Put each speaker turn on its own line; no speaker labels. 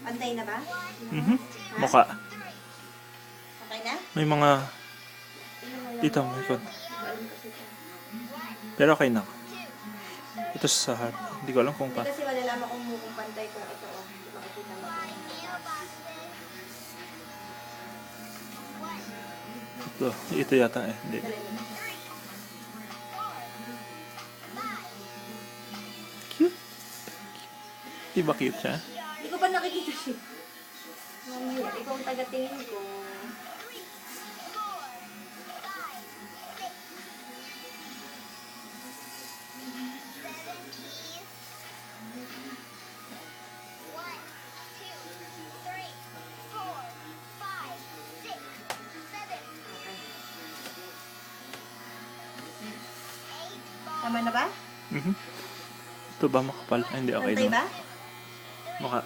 Pantay na ba?
Mukha.
Okay na?
May mga dito, may ikot. Pero okay na. Ito sa harap. Hindi ko alam kung
Hindi
pa.
kasi malalaman kung pantay kung ito. Hindi makikita mo.
Ito yata eh. Hindi. Cute. Di ba cute siya?
Hindi ko pa nakikita siya. Mamaya, ikaw ang taga-tingin ko. Tama na ba?
Ito ba makapal? Ay, hindi, okay
Pantay
naman.
ba?
Mukha.